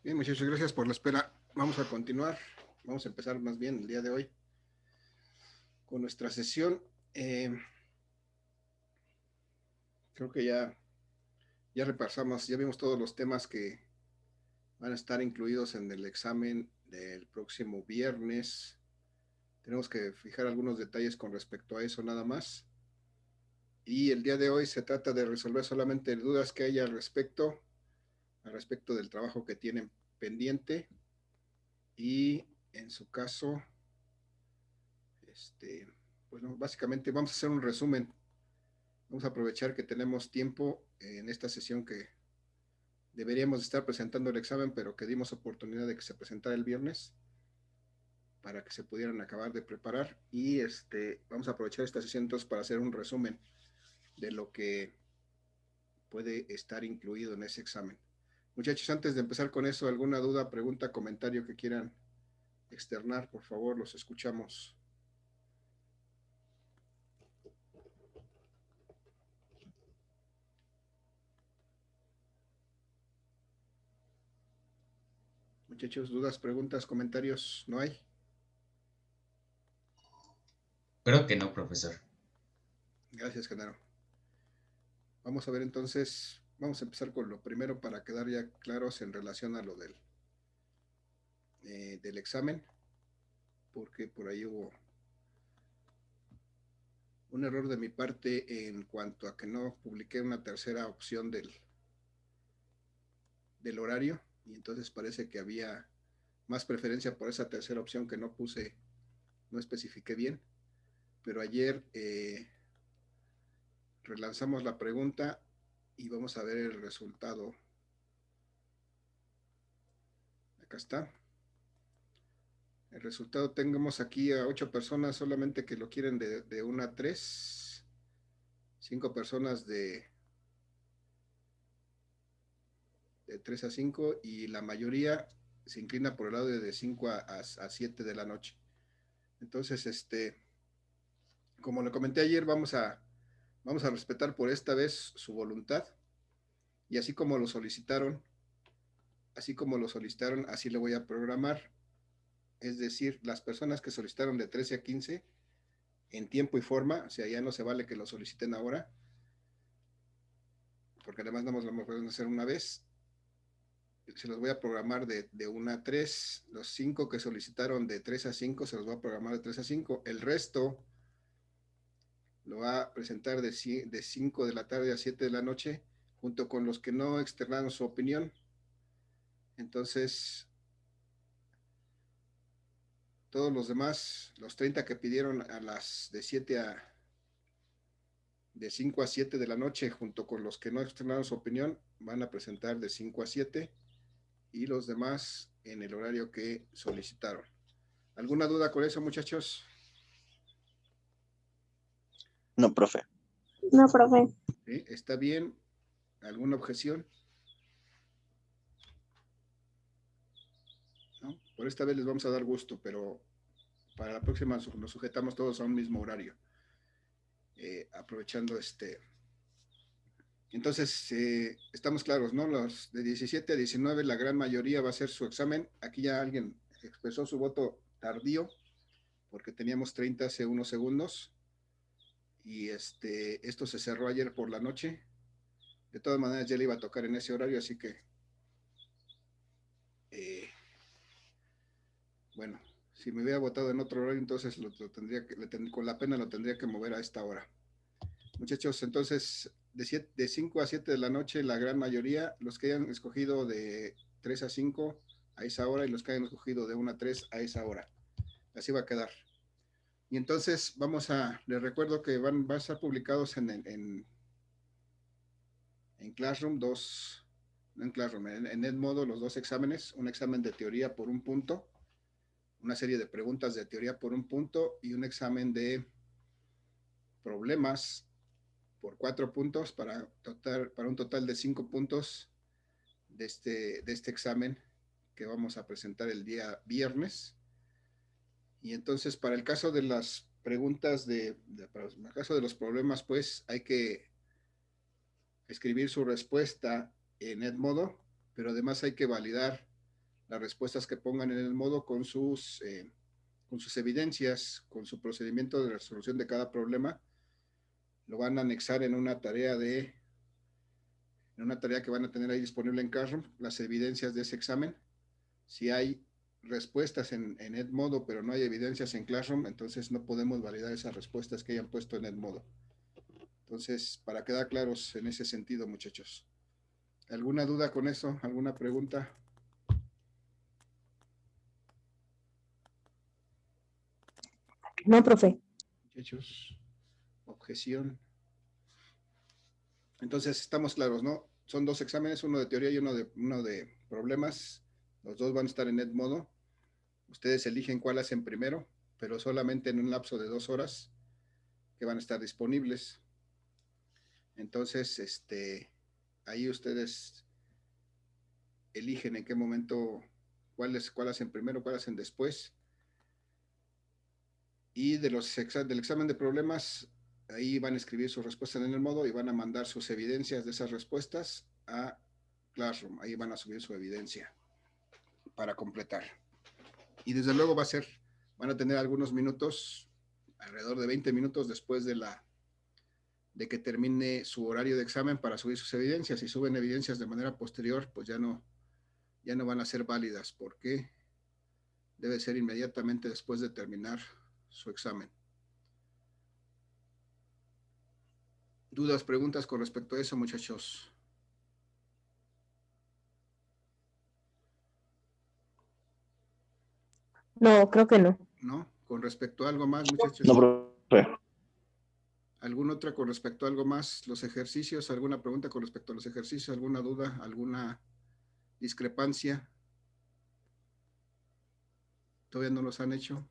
Bien, muchachos, gracias por la espera. Vamos a continuar. Vamos a empezar más bien el día de hoy con nuestra sesión. Creo que ya repasamos, ya vimos todos los temas que van a estar incluidos en el examen del próximo viernes. Tenemos que fijar algunos detalles con respecto a eso nada más. Y el día de hoy se trata de resolver solamente dudas que haya al respecto del trabajo que tienen pendiente. Y en su caso, pues no, básicamente vamos a hacer un resumen. Vamos a aprovechar que tenemos tiempo en esta sesión que deberíamos estar presentando el examen, pero que dimos oportunidad de que se presentara el viernes para que se pudieran acabar de preparar. Y vamos a aprovechar esta sesión entonces para hacer un resumen de lo que puede estar incluido en ese examen. Muchachos, antes de empezar con eso, ¿alguna duda, pregunta, comentario que quieran externar? Por favor, los escuchamos. Muchachos, dudas, preguntas, comentarios, ¿no hay? Creo que no, profesor. Gracias, Genaro. Vamos a ver entonces, vamos a empezar con lo primero para quedar ya claros en relación a lo del examen, porque por ahí hubo un error de mi parte en cuanto a que no publiqué una tercera opción del horario, y entonces parece que había más preferencia por esa tercera opción que no puse, no especifiqué bien, pero ayer relanzamos la pregunta y vamos a ver el resultado. Acá está. El resultado, tenemos aquí a 8 personas solamente que lo quieren de 1 a 3, 5 personas de 3 a 5 y la mayoría se inclina por el lado de 5 a 7 de la noche. Entonces, como le comenté ayer, vamos a respetar por esta vez su voluntad y así lo voy a programar. Es decir, las personas que solicitaron de 13 a 15 en tiempo y forma, o sea, ya no se vale que lo soliciten ahora, porque además no lo podemos hacer una vez. Se los voy a programar de 1 a 3. Los 5 que solicitaron de 3 a 5 se los voy a programar de 3 a 5. El resto lo va a presentar de 5 de la tarde a 7 de la noche, junto con los que no externaron su opinión. Entonces, todos los demás, los 30 que pidieron a las de 5 a 7 de la noche, junto con los que no externaron su opinión, van a presentar de 5 a 7 y los demás en el horario que solicitaron. ¿Alguna duda con eso, muchachos? No, profe. No, profe. ¿Sí? ¿Está bien? ¿Alguna objeción? ¿No? Por esta vez les vamos a dar gusto, pero para la próxima nos sujetamos todos a un mismo horario. Aprovechando Entonces, estamos claros, ¿no? Los de 17 a 19, la gran mayoría va a hacer su examen. Aquí ya alguien expresó su voto tardío, porque teníamos 30 hace unos segundos. Y esto se cerró ayer por la noche. De todas maneras, ya le iba a tocar en ese horario, así que, bueno, si me hubiera votado en otro horario, entonces lo tendría que, con la pena lo tendría que mover a esta hora. Muchachos, entonces, de 5 a 7 de la noche, la gran mayoría, los que hayan escogido de 3 a 5 a esa hora y los que hayan escogido de 1 a 3 a esa hora. Así va a quedar. Y entonces les recuerdo que van a estar publicados en Classroom no en Classroom, en Edmodo los dos exámenes, un examen de teoría por un punto, una serie de preguntas de teoría por un punto y un examen de problemas por 4 puntos para un total de 5 puntos de este examen que vamos a presentar el día viernes. Y entonces, para el caso de las preguntas, para el caso de los problemas, pues hay que escribir su respuesta en Edmodo, pero además hay que validar las respuestas que pongan en el modo con sus evidencias, con su procedimiento de resolución de cada problema, lo van a anexar en una tarea que van a tener ahí disponible en Classroom, las evidencias de ese examen. Si hay respuestas en Edmodo, pero no hay evidencias en Classroom, entonces no podemos validar esas respuestas que hayan puesto en Edmodo. Entonces, para quedar claros en ese sentido, muchachos. ¿Alguna duda con eso? ¿Alguna pregunta? No, profe. Muchachos, objeción. Entonces, estamos claros, ¿no? Son dos exámenes, uno de teoría y uno de problemas. Los dos van a estar en Edmodo. Ustedes eligen cuál hacen primero, pero solamente en un lapso de 2 horas que van a estar disponibles. Entonces, ahí ustedes eligen en qué momento, cuál hacen primero, cuál hacen después. Y del examen de problemas, ahí van a escribir sus respuestas en el modo y van a mandar sus evidencias de esas respuestas a Classroom. Ahí van a subir su evidencia para completar. Y desde luego van a tener algunos minutos, alrededor de 20 minutos después de que termine su horario de examen para subir sus evidencias. Si suben evidencias de manera posterior, pues ya no van a ser válidas, porque debe ser inmediatamente después de terminar su examen. ¿Dudas, preguntas con respecto a eso, muchachos? No, creo que no. ¿No? ¿Con respecto a algo más, muchachos? No, profe. ¿Alguna otra con respecto a algo más? ¿Los ejercicios? ¿Alguna pregunta con respecto a los ejercicios? ¿Alguna duda? ¿Alguna discrepancia? ¿Todavía no los han hecho?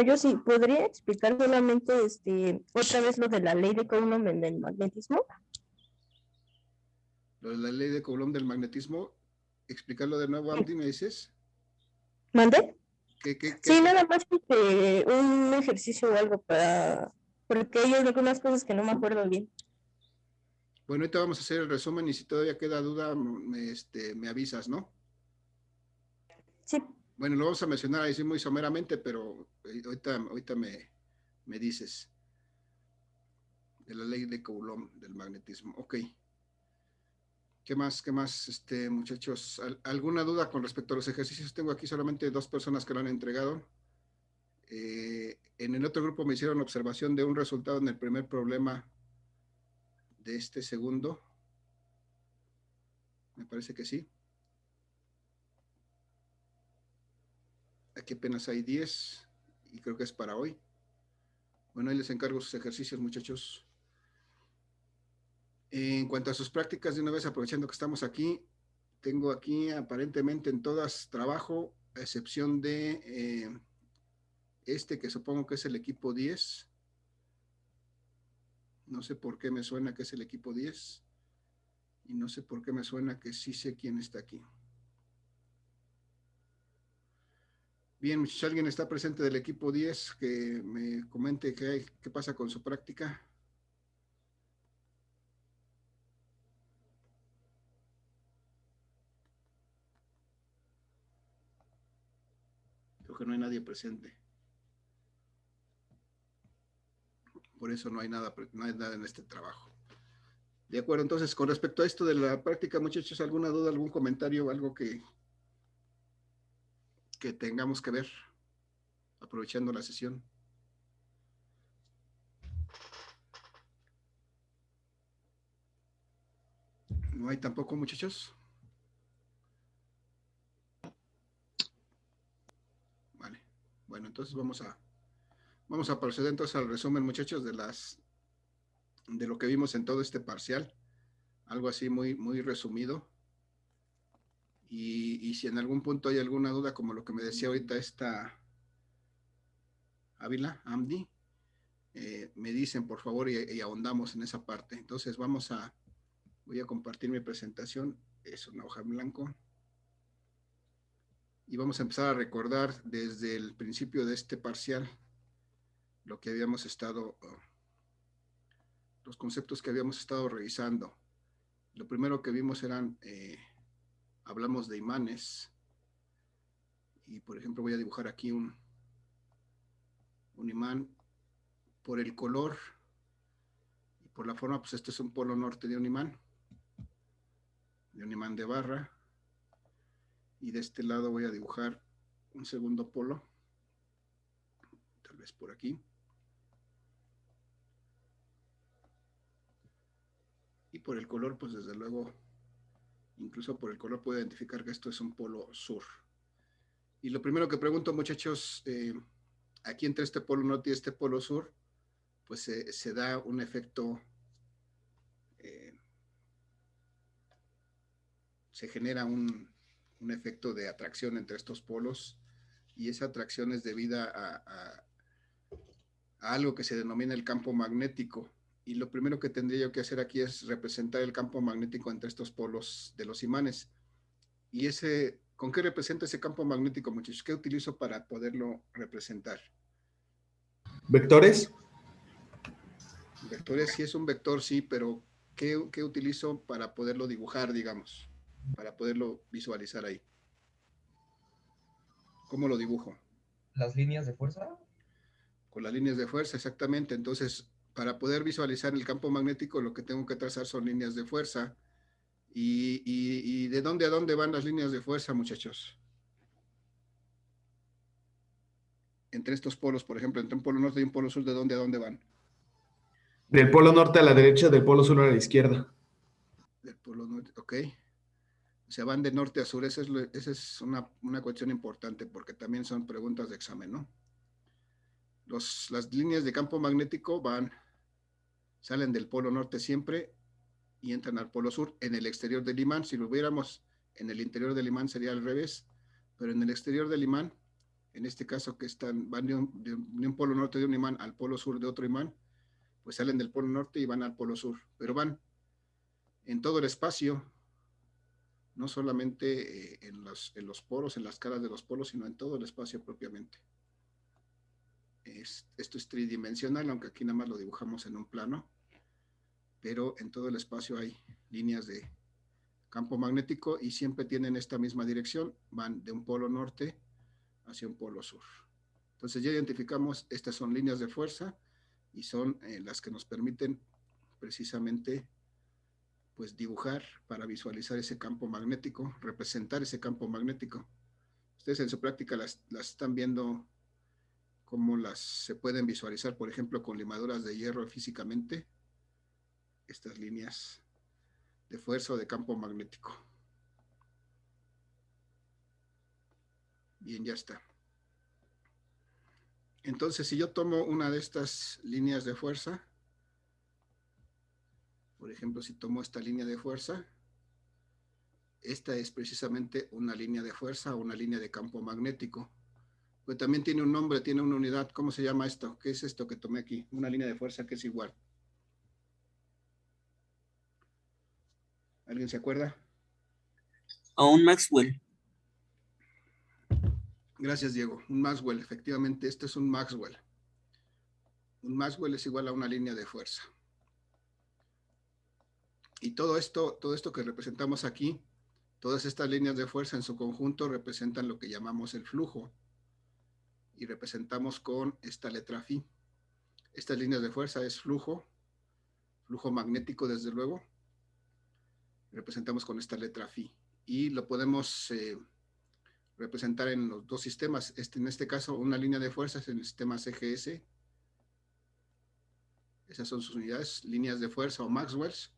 Yo sí, ¿podría explicar solamente otra vez lo de la ley de Coulomb en el magnetismo? Lo de la ley de Coulomb del magnetismo, explicarlo de nuevo, Andy, ¿me dices? ¿Mande? ¿Qué? Sí, nada más un ejercicio o algo porque hay algunas cosas que no me acuerdo bien. Bueno, ahorita vamos a hacer el resumen y si todavía queda duda, me avisas, ¿no? Sí. Bueno, lo vamos a mencionar ahí sí muy someramente, pero ahorita me dices de la ley de Coulomb del magnetismo. Ok. ¿Qué más, muchachos? ¿Alguna duda con respecto a los ejercicios? Tengo aquí solamente 2 personas que lo han entregado. En el otro grupo me hicieron observación de un resultado en el primer problema de este segundo. Me parece que sí. Aquí apenas hay 10 y creo que es para hoy. Bueno, ahí les encargo sus ejercicios, muchachos. En cuanto a sus prácticas, de una vez aprovechando que estamos aquí, tengo aquí aparentemente en todas trabajo, a excepción de que supongo que es el equipo 10. No sé por qué me suena que es el equipo 10 y no sé por qué me suena que sí sé quién está aquí. Bien, muchachos, ¿alguien está presente del equipo 10 que me comente qué pasa con su práctica? Creo que no hay nadie presente. Por eso no hay nada en este trabajo. De acuerdo, entonces, con respecto a esto de la práctica, muchachos, ¿alguna duda, algún comentario, algo que tengamos que ver aprovechando la sesión? ¿No hay tampoco, muchachos? Vale. Bueno, entonces vamos a proceder entonces al resumen, muchachos, de lo que vimos en todo este parcial. Algo así muy, muy resumido. Y si en algún punto hay alguna duda, como lo que me decía ahorita esta Ávila, Amdi, me dicen por favor y ahondamos en esa parte. Entonces voy a compartir mi presentación. Es una hoja en blanco. Y vamos a empezar a recordar desde el principio de este parcial lo que habíamos estado, los conceptos que habíamos estado revisando. Lo primero que vimos eran hablamos de imanes. Y por ejemplo voy a dibujar aquí un imán. Por el color y por la forma, pues este es un polo norte de un imán de barra. Y de este lado voy a dibujar un segundo polo, tal vez por aquí. Y por el color, pues desde luego, incluso por el color puedo identificar que esto es un polo sur. Y lo primero que pregunto, muchachos, aquí entre este polo norte y este polo sur, pues se da un efecto, se genera un efecto de atracción entre estos polos, y esa atracción es debida a algo que se denomina el campo magnético. Y lo primero que tendría yo que hacer aquí es representar el campo magnético entre estos polos de los imanes. Y ¿con qué representa ese campo magnético, muchachos? ¿Qué utilizo para poderlo representar? ¿Vectores? Vectores, sí es un vector, sí, pero ¿qué utilizo para poderlo dibujar, digamos? Para poderlo visualizar ahí. ¿Cómo lo dibujo? ¿Las líneas de fuerza? Con las líneas de fuerza, exactamente. Entonces, para poder visualizar el campo magnético, lo que tengo que trazar son líneas de fuerza. ¿Y de dónde a dónde van las líneas de fuerza, muchachos? Entre estos polos, por ejemplo, entre un polo norte y un polo sur, ¿de dónde a dónde van? Del polo norte a la derecha, del polo sur a la izquierda. Del polo norte, ok. O sea, van de norte a sur. Esa es una cuestión importante, porque también son preguntas de examen, ¿no? Las líneas de campo magnético salen del polo norte siempre y entran al polo sur en el exterior del imán. Si lo viéramos en el interior del imán sería al revés, pero en el exterior del imán, en este caso que van de un polo norte de un imán al polo sur de otro imán, pues salen del polo norte y van al polo sur, pero van en todo el espacio, no solamente en los polos, en las caras de los polos, sino en todo el espacio propiamente. Esto es tridimensional, aunque aquí nada más lo dibujamos en un plano, pero en todo el espacio hay líneas de campo magnético y siempre tienen esta misma dirección, van de un polo norte hacia un polo sur. Entonces ya identificamos, estas son líneas de fuerza y son las que nos permiten precisamente pues dibujar para visualizar ese campo magnético, representar ese campo magnético. Ustedes en su práctica las están viendo cómo se pueden visualizar, por ejemplo, con limaduras de hierro físicamente, estas líneas de fuerza o de campo magnético. Bien, ya está. Entonces, si yo tomo una de estas líneas de fuerza, por ejemplo, si tomo esta línea de fuerza, esta es precisamente una línea de fuerza o una línea de campo magnético. Pues también tiene un nombre, tiene una unidad. ¿Cómo se llama esto? ¿Qué es esto que tomé aquí? Una línea de fuerza que es igual. ¿Alguien se acuerda? A un Maxwell. Gracias, Diego. Un Maxwell, efectivamente, este es un Maxwell. Un Maxwell es igual a una línea de fuerza. Y todo esto que representamos aquí, todas estas líneas de fuerza en su conjunto representan lo que llamamos el flujo. Y representamos con esta letra Φ. Estas líneas de fuerza es flujo magnético, desde luego. Representamos con esta letra Φ. Y lo podemos representar en los dos sistemas. En este caso, una línea de fuerza es en el sistema CGS. Esas son sus unidades, líneas de fuerza o Maxwells.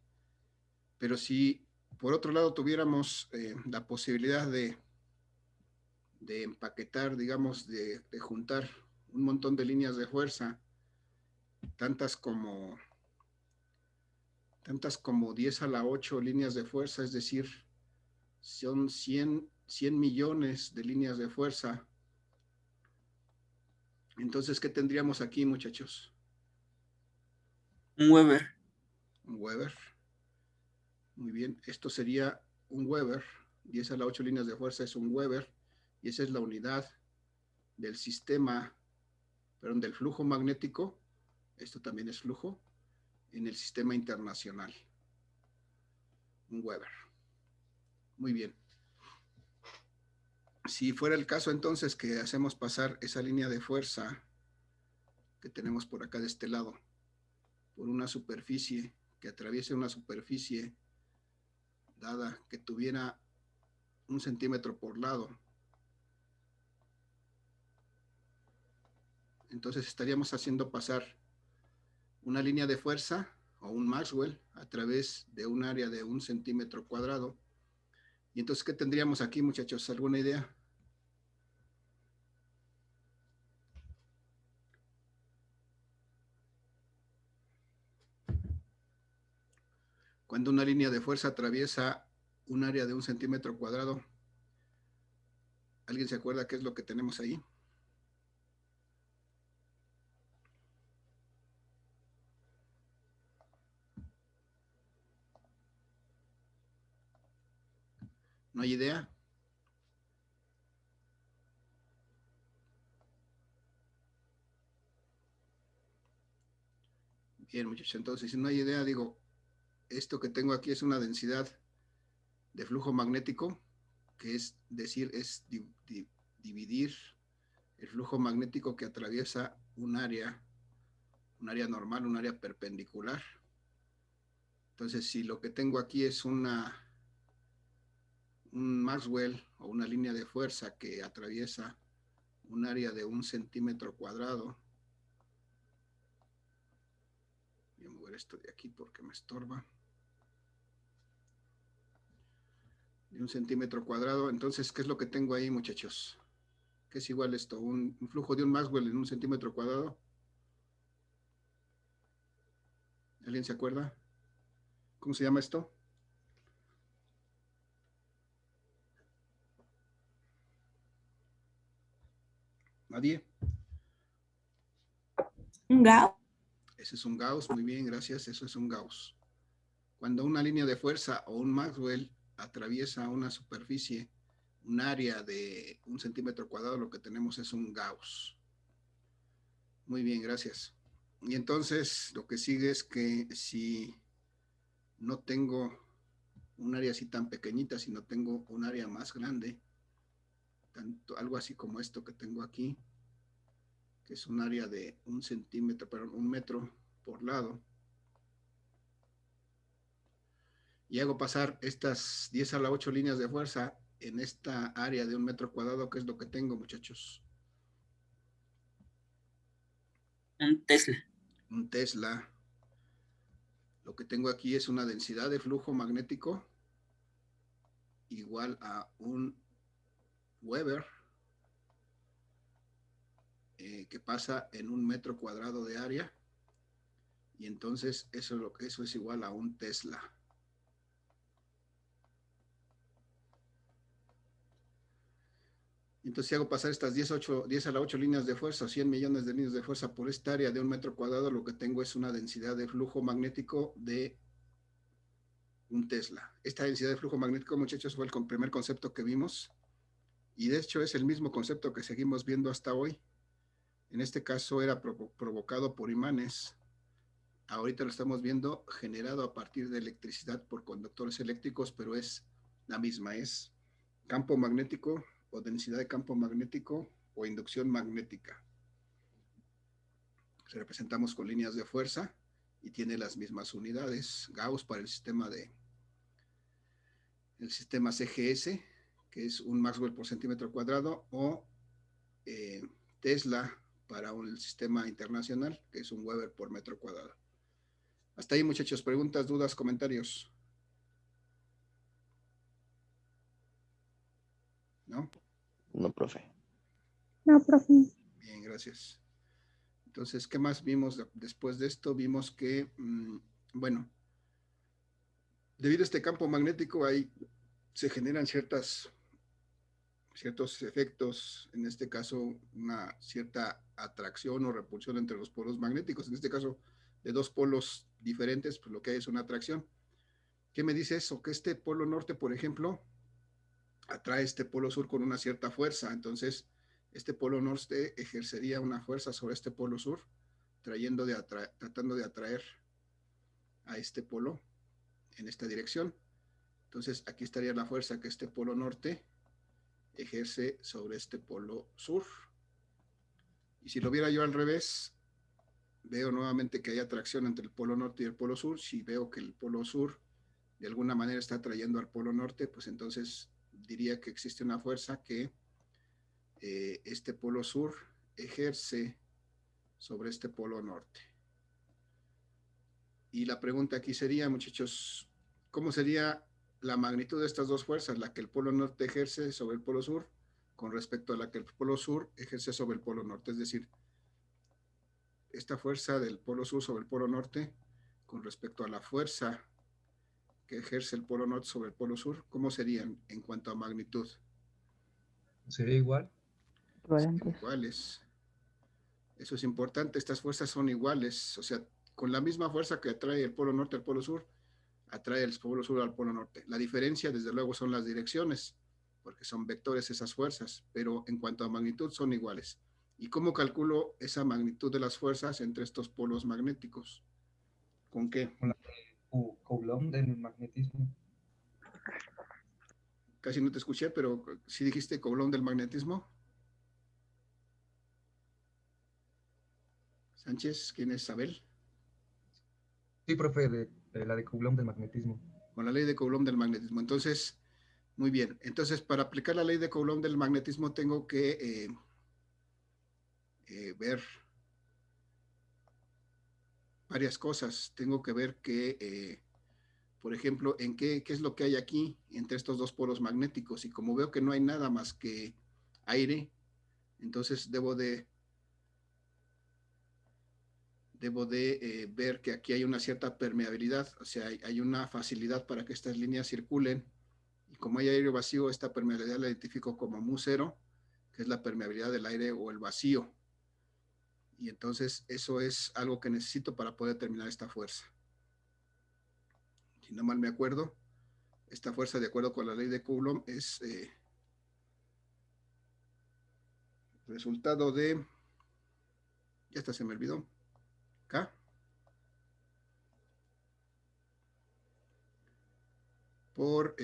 Pero si por otro lado tuviéramos la posibilidad de empaquetar, digamos, de juntar un montón de líneas de fuerza, tantas como 10 a la 8 líneas de fuerza, es decir, son 100 millones de líneas de fuerza. Entonces, ¿qué tendríamos aquí, muchachos? Un Weber. Un Weber. Muy bien, esto sería un Weber. 10 a la 8 líneas de fuerza es un Weber. Y esa es la unidad del sistema, perdón, del flujo magnético. Esto también es flujo en el sistema internacional. Un Weber. Muy bien. Si fuera el caso entonces que hacemos pasar esa línea de fuerza que tenemos por acá de este lado, por una superficie, que atraviese una superficie dada que tuviera 1 centímetro por lado, entonces estaríamos haciendo pasar una línea de fuerza o un Maxwell a través de un área de 1 centímetro cuadrado. Y entonces, ¿qué tendríamos aquí, muchachos? ¿Alguna idea? Cuando una línea de fuerza atraviesa un área de 1 centímetro cuadrado, ¿alguien se acuerda qué es lo que tenemos ahí? ¿No hay idea? Bien, muchachos, entonces si no hay idea, digo, esto que tengo aquí es una densidad de flujo magnético, que es decir, es dividir el flujo magnético que atraviesa un área normal, un área perpendicular. Entonces, si lo que tengo aquí es un Maxwell o una línea de fuerza que atraviesa un área de 1 centímetro cuadrado, voy a mover esto de aquí porque me estorba, de 1 centímetro cuadrado, entonces, ¿qué es lo que tengo ahí, muchachos? ¿Qué es igual esto? Un flujo de un Maxwell en 1 centímetro cuadrado. ¿Alguien se acuerda? ¿Cómo se llama esto? ¿Nadie? Un Gauss. Ese es un Gauss, muy bien, gracias, eso es un Gauss. Cuando una línea de fuerza o un Maxwell atraviesa una superficie, un área de 1 centímetro cuadrado, lo que tenemos es un Gauss. Muy bien, gracias. Y entonces lo que sigue es que si no tengo un área así tan pequeñita, sino tengo un área más grande, algo así como esto que tengo aquí, que es un área de 1 centímetro, perdón, 1 metro por lado, y hago pasar estas 10 a la 8 líneas de fuerza en esta área de 1 metro cuadrado, ¿qué es lo que tengo, muchachos? Un Tesla. Un Tesla. Lo que tengo aquí es una densidad de flujo magnético igual a un Weber, que pasa en 1 metro cuadrado de área, y entonces eso es igual a un Tesla. Entonces, si hago pasar estas 10 a la 8 líneas de fuerza, 100 millones de líneas de fuerza por esta área de 1 metro cuadrado, lo que tengo es una densidad de flujo magnético de un Tesla. Esta densidad de flujo magnético, muchachos, fue el primer concepto que vimos, y de hecho es el mismo concepto que seguimos viendo hasta hoy. En este caso era provocado por imanes. Ahorita lo estamos viendo generado a partir de electricidad por conductores eléctricos, pero es la misma, es campo magnético o densidad de campo magnético o inducción magnética. Se representamos con líneas de fuerza y tiene las mismas unidades. Gauss para el sistema CGS, que es un Maxwell por centímetro cuadrado, o Tesla para el sistema internacional, que es un Weber por metro cuadrado. Hasta ahí, muchachos. ¿Preguntas, dudas, comentarios? ¿No? No, profe. No, profe. Bien, gracias. Entonces, ¿qué más vimos después de esto? Vimos que, bueno, debido a este campo magnético, ahí se generan ciertos efectos, en este caso, una cierta atracción o repulsión entre los polos magnéticos. En este caso, de dos polos diferentes, pues lo que hay es una atracción. ¿Qué me dice eso? Que este polo norte, por ejemplo, atrae este polo sur con una cierta fuerza. Entonces, este polo norte ejercería una fuerza sobre este polo sur, tratando de atraer a este polo en esta dirección. Entonces, aquí estaría la fuerza que este polo norte ejerce sobre este polo sur. Y si lo viera yo al revés, veo nuevamente que hay atracción entre el polo norte y el polo sur. Si veo que el polo sur de alguna manera está atrayendo al polo norte, pues entonces diría que existe una fuerza que este polo sur ejerce sobre este polo norte. Y la pregunta aquí sería, muchachos, ¿cómo sería la magnitud de estas dos fuerzas? La que el polo norte ejerce sobre el polo sur con respecto a la que el polo sur ejerce sobre el polo norte. Es decir, esta fuerza del polo sur sobre el polo norte con respecto a la fuerza que ejerce el polo norte sobre el polo sur, ¿cómo serían en cuanto a magnitud? ¿Sería igual? Serían iguales. Eso es importante, estas fuerzas son iguales, o sea, con la misma fuerza que atrae el polo norte al polo sur, atrae el polo sur al polo norte. La diferencia, desde luego, son las direcciones, porque son vectores esas fuerzas, pero en cuanto a magnitud son iguales. ¿Y cómo calculo esa magnitud de las fuerzas entre estos polos magnéticos? ¿Con qué? Con la de Coulomb del magnetismo. Casi no te escuché, pero sí dijiste Coulomb del magnetismo. Sánchez, ¿quién es Abel? Sí, profe, de la de Coulomb del magnetismo. Con la ley de Coulomb del magnetismo. Entonces, muy bien. Entonces, para aplicar la ley de Coulomb del magnetismo tengo que ver varias cosas. Tengo que ver que, por ejemplo, en qué es lo que hay aquí entre estos dos polos magnéticos. Y como veo que no hay nada más que aire, entonces debo de ver que aquí hay una cierta permeabilidad, o sea, hay una facilidad para que estas líneas circulen. Y como hay aire vacío, esta permeabilidad la identifico como mu0, que es la permeabilidad del aire o el vacío. Y entonces eso es algo que necesito para poder determinar esta fuerza. Si no mal me acuerdo, esta fuerza, de acuerdo con la ley de Coulomb, es resultado de, ya hasta se me olvidó, K por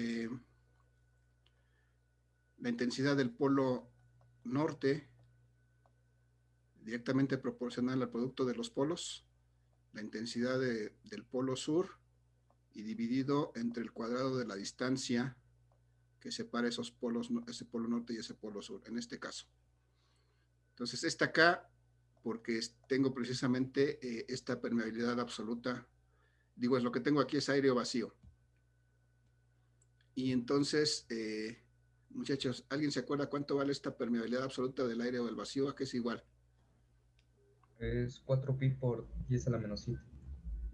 la intensidad del polo norte directamente proporcional al producto de los polos, la intensidad del polo sur y dividido entre el cuadrado de la distancia que separa esos polos, ese polo norte y ese polo sur, en este caso. Entonces, esta acá, porque tengo precisamente esta permeabilidad absoluta, digo, es lo que tengo aquí es aire o vacío. Y entonces, muchachos, ¿alguien se acuerda cuánto vale esta permeabilidad absoluta del aire o del vacío? ¿A qué es igual? Es 4pi por 10 a la menos 7.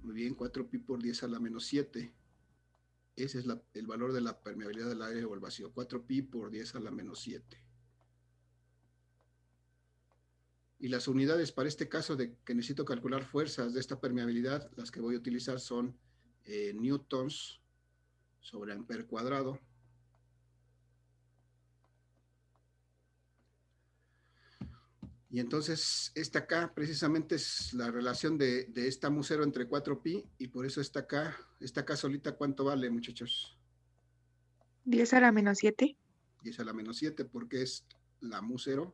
Muy bien, 4pi por 10 a la menos 7. Ese es el valor de la permeabilidad del aire o el vacío, 4pi por 10 a la menos 7. Y las unidades para este caso de que necesito calcular fuerzas de esta permeabilidad, las que voy a utilizar son newtons sobre amper cuadrado. Y entonces esta acá precisamente es la relación de esta mu0 entre 4pi, y por eso esta acá solita, ¿cuánto vale, muchachos? 10 a la menos 7. 10 a la menos 7, porque es la mu0,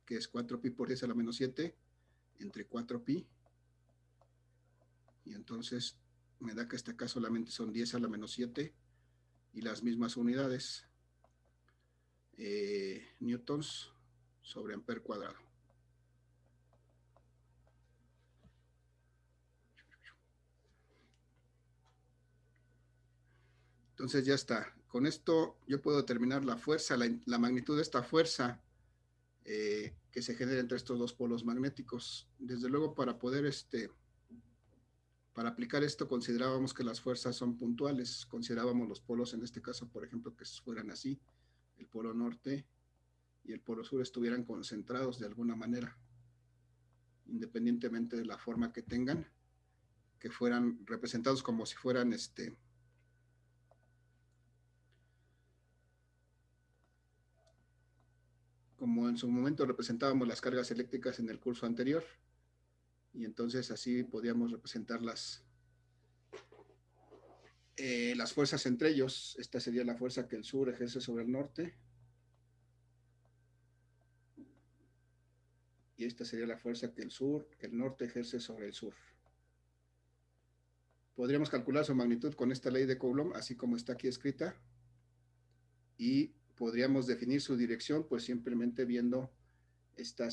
que es 4pi por 10 a la menos 7, entre 4pi. Y entonces me da que esta acá solamente son 10 a la menos 7 y las mismas unidades, newtons sobre amper cuadrado. Entonces ya está. Con esto yo puedo determinar la fuerza, la magnitud de esta fuerza que se genera entre estos dos polos magnéticos. Desde luego, para poder para aplicar esto, considerábamos que las fuerzas son puntuales. Considerábamos los polos, en este caso, por ejemplo, que fueran así. El polo norte y el polo sur estuvieran concentrados de alguna manera, independientemente de la forma que tengan, que fueran representados como si fueran como en su momento representábamos las cargas eléctricas en el curso anterior, y entonces así podíamos representarlas las fuerzas entre ellos. Esta sería la fuerza que el sur ejerce sobre el norte. Y esta sería la fuerza que el norte ejerce sobre el sur. Podríamos calcular su magnitud con esta ley de Coulomb, así como está aquí escrita. Y podríamos definir su dirección, pues simplemente viendo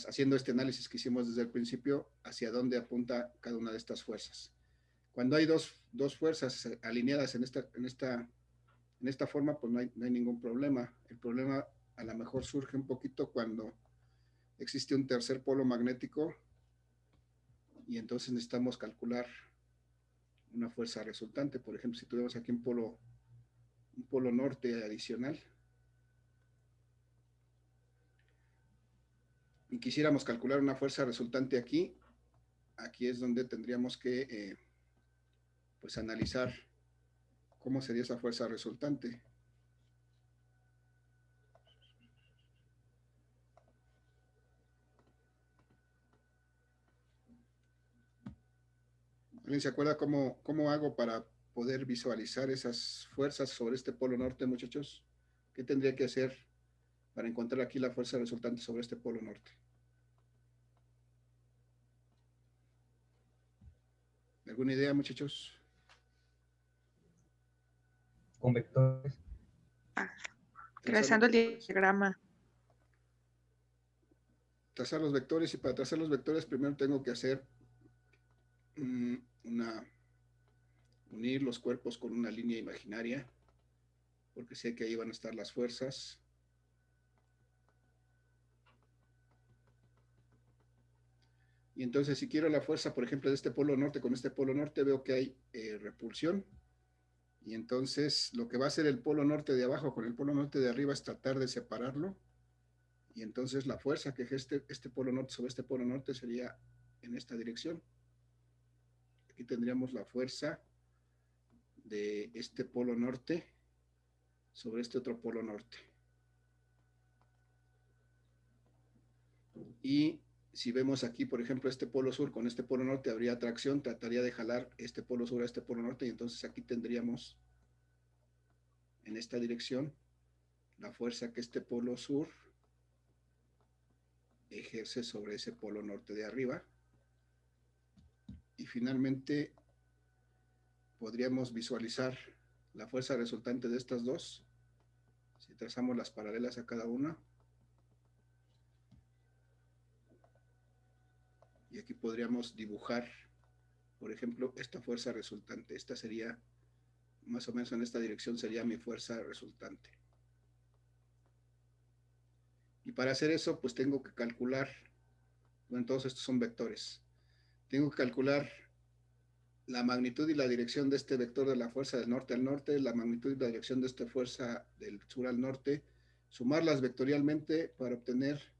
haciendo este análisis que hicimos desde el principio, hacia dónde apunta cada una de estas fuerzas. Cuando hay dos fuerzas alineadas en esta forma, pues no hay ningún problema. El problema a lo mejor surge un poquito cuando existe un tercer polo magnético y entonces necesitamos calcular una fuerza resultante. Por ejemplo, si tuviéramos aquí un polo norte adicional y quisiéramos calcular una fuerza resultante aquí es donde tendríamos que pues analizar cómo sería esa fuerza resultante. ¿Alguien se acuerda cómo hago para poder visualizar esas fuerzas sobre este polo norte, muchachos? ¿Qué tendría que hacer para encontrar aquí la fuerza resultante sobre este polo norte? ¿Alguna idea, muchachos? Con vectores. Trazando el diagrama. Trazar los vectores, y para trazar los vectores primero tengo que hacer unir los cuerpos con una línea imaginaria, porque sé que ahí van a estar las fuerzas. Y entonces si quiero la fuerza, por ejemplo, de este polo norte con este polo norte, veo que hay repulsión. Y entonces lo que va a hacer el polo norte de abajo con el polo norte de arriba es tratar de separarlo. Y entonces la fuerza que ejerce este polo norte sobre este polo norte sería en esta dirección. Aquí tendríamos la fuerza de este polo norte sobre este otro polo norte. Y si vemos aquí, por ejemplo, este polo sur con este polo norte, habría atracción, trataría de jalar este polo sur a este polo norte, y entonces aquí tendríamos en esta dirección la fuerza que este polo sur ejerce sobre ese polo norte de arriba. Y finalmente podríamos visualizar la fuerza resultante de estas dos si trazamos las paralelas a cada una. Y aquí podríamos dibujar, por ejemplo, esta fuerza resultante. Esta sería, más o menos en esta dirección sería mi fuerza resultante. Y para hacer eso, pues tengo que calcular, bueno, todos estos son vectores. Tengo que calcular la magnitud y la dirección de este vector de la fuerza del norte al norte, la magnitud y la dirección de esta fuerza del sur al norte, sumarlas vectorialmente para obtener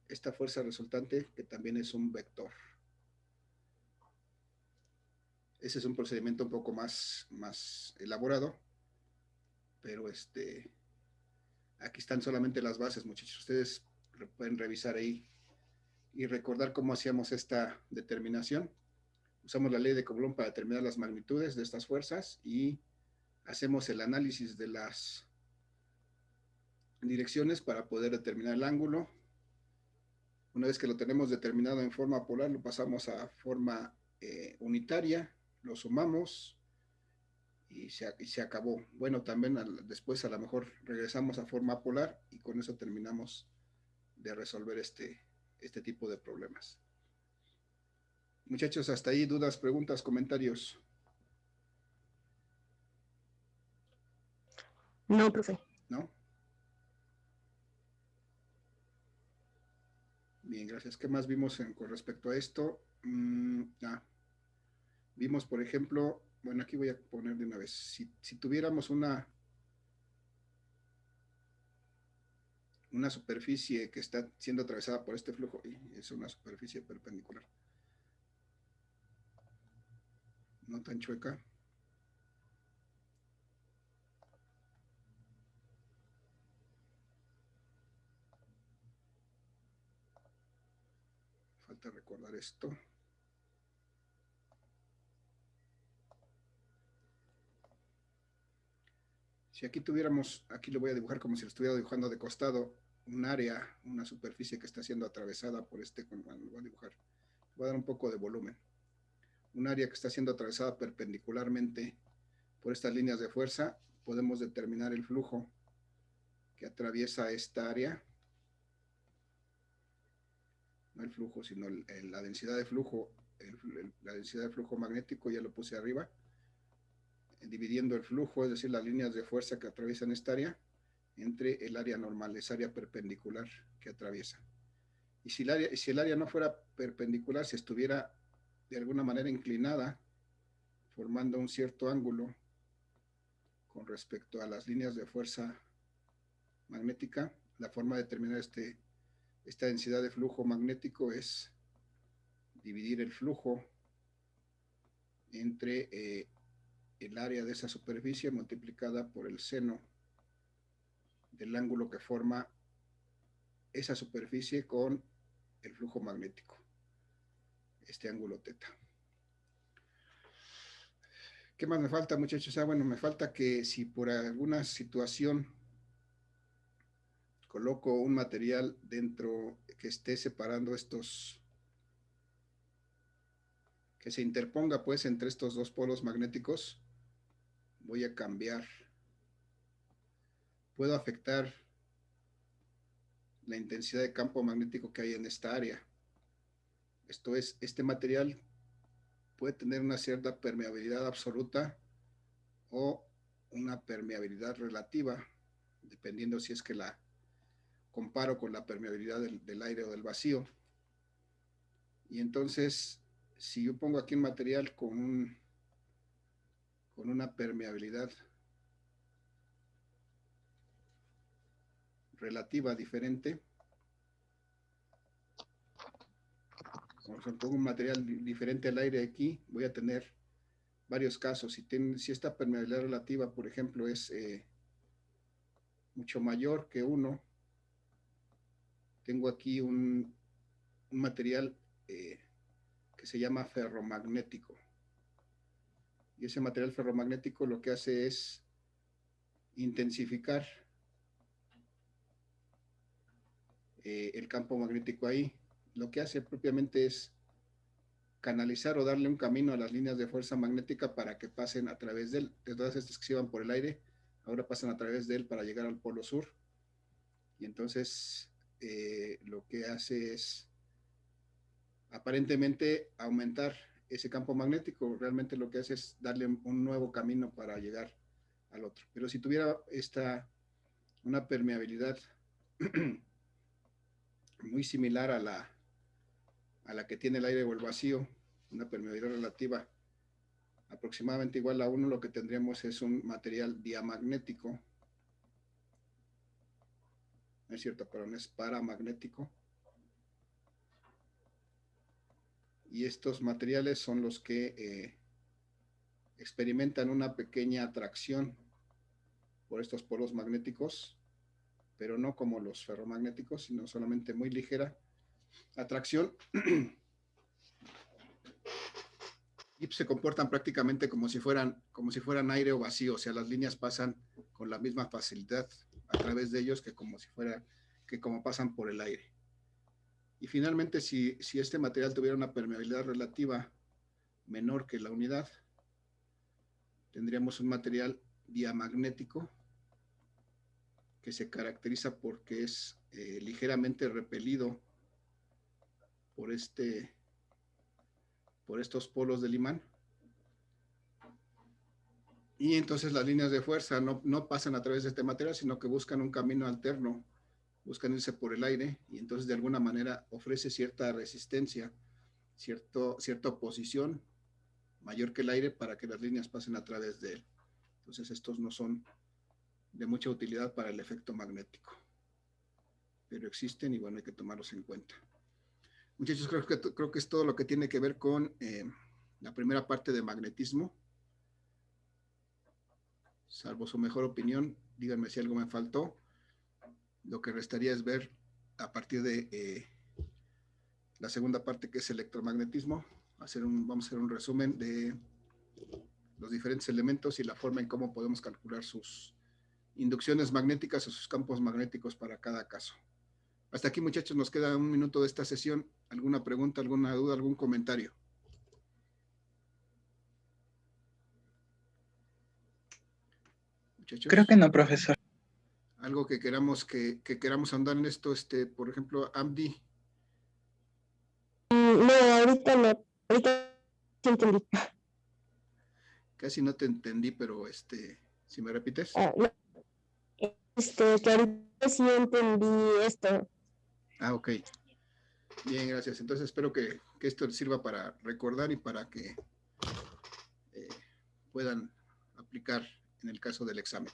esta fuerza resultante, que también es un vector. Ese es un procedimiento un poco más elaborado, pero aquí están solamente las bases, muchachos. Ustedes pueden revisar ahí y recordar cómo hacíamos esta determinación. Usamos la ley de Coulomb para determinar las magnitudes de estas fuerzas y hacemos el análisis de las direcciones para poder determinar el ángulo. Una vez que lo tenemos determinado en forma polar, lo pasamos a forma unitaria, lo sumamos y se acabó. Bueno, también después a lo mejor regresamos a forma polar y con eso terminamos de resolver este tipo de problemas. Muchachos, hasta ahí, dudas, preguntas, comentarios. No, profe. ¿No? Bien, gracias. ¿Qué más vimos con respecto a esto? Vimos, por ejemplo, bueno, aquí voy a poner de una vez, si tuviéramos una superficie que está siendo atravesada por este flujo, y es una superficie perpendicular, no tan chueca. Falta recordar esto. Si aquí tuviéramos, aquí lo voy a dibujar como si lo estuviera dibujando de costado, un área, una superficie que está siendo atravesada por bueno, lo voy a dibujar, voy a dar un poco de volumen. Un área que está siendo atravesada perpendicularmente por estas líneas de fuerza, podemos determinar el flujo que atraviesa esta área. No el flujo, sino la densidad de flujo, la densidad de flujo magnético, ya lo puse arriba, dividiendo el flujo, es decir, las líneas de fuerza que atraviesan esta área, entre el área normal, esa área perpendicular que atraviesa. Y si el área no fuera perpendicular, si estuviera de alguna manera inclinada, formando un cierto ángulo con respecto a las líneas de fuerza magnética, la forma de determinar esta densidad de flujo magnético es dividir el flujo entre el área de esa superficie multiplicada por el seno del ángulo que forma esa superficie con el flujo magnético, este ángulo teta. ¿Qué más me falta, muchachos? Bueno, me falta que si por alguna situación coloco un material dentro que esté separando estos, que se interponga pues entre estos dos polos magnéticos, voy a cambiar. Puedo afectar la intensidad de campo magnético que hay en esta área. Esto es, este material puede tener una cierta permeabilidad absoluta o una permeabilidad relativa, dependiendo si es que la comparo con la permeabilidad del aire o del vacío. Y entonces, si yo pongo aquí un material con una permeabilidad relativa diferente, o sea, pongo un material diferente al aire aquí, voy a tener varios casos. Si esta permeabilidad relativa, por ejemplo, es mucho mayor que 1, tengo aquí un material que se llama ferromagnético. Y ese material ferromagnético lo que hace es intensificar el campo magnético ahí. Lo que hace propiamente es canalizar o darle un camino a las líneas de fuerza magnética para que pasen a través de él. De todas estas que se iban por el aire, ahora pasan a través de él para llegar al polo sur. Y entonces lo que hace es aparentemente aumentar ese campo magnético. Realmente lo que hace es darle un nuevo camino para llegar al otro. Pero si tuviera una permeabilidad muy similar a la que tiene el aire o el vacío, una permeabilidad relativa aproximadamente igual a 1, lo que tendríamos es un material diamagnético. No es cierto, pero no es paramagnético. Y estos materiales son los que experimentan una pequeña atracción por estos polos magnéticos, pero no como los ferromagnéticos, sino solamente muy ligera atracción. Y se comportan prácticamente como si fueran aire o vacío, o sea, las líneas pasan con la misma facilidad a través de ellos que como pasan por el aire. Y finalmente, si este material tuviera una permeabilidad relativa menor que la unidad, tendríamos un material diamagnético que se caracteriza porque es ligeramente repelido por estos polos del imán. Y entonces las líneas de fuerza no pasan a través de este material, sino que buscan un camino alterno, buscan irse por el aire, y entonces de alguna manera ofrece cierta resistencia, cierta oposición mayor que el aire para que las líneas pasen a través de él. Entonces estos no son de mucha utilidad para el efecto magnético, pero existen y bueno, hay que tomarlos en cuenta. Muchachos, creo que es todo lo que tiene que ver con la primera parte de magnetismo. Salvo su mejor opinión, díganme si algo me faltó. Lo que restaría es ver a partir de la segunda parte, que es electromagnetismo. Vamos a hacer un resumen de los diferentes elementos y la forma en cómo podemos calcular sus inducciones magnéticas o sus campos magnéticos para cada caso. Hasta aquí, muchachos, nos queda un minuto de esta sesión. ¿Alguna pregunta, alguna duda, algún comentario? Muchachos. Creo que no, profesor. Algo que queramos andar en esto, por ejemplo, Amdi. No, ahorita no. Ahorita sí entendí. Casi no te entendí, pero si me repites. No. Que ahorita sí entendí esto. Ok. Bien, gracias. Entonces espero que esto les sirva para recordar y para que puedan aplicar en el caso del examen.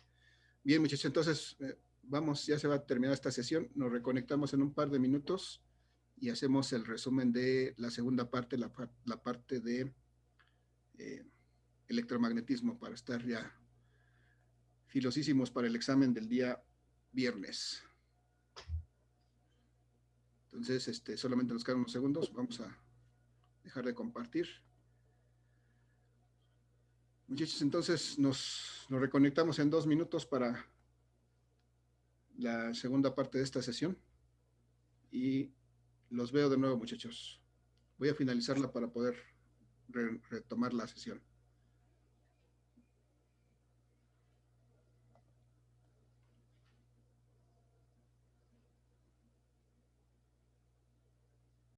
Bien, muchachos, entonces vamos, ya se va a terminar esta sesión. Nos reconectamos en un par de minutos y hacemos el resumen de la segunda parte, la parte de electromagnetismo, para estar ya filosísimos para el examen del día viernes. Entonces, solamente nos quedan unos segundos. Vamos a dejar de compartir. Muchachos, entonces nos reconectamos en 2 minutos para la segunda parte de esta sesión. Y los veo de nuevo, muchachos. Voy a finalizarla para poder retomar la sesión.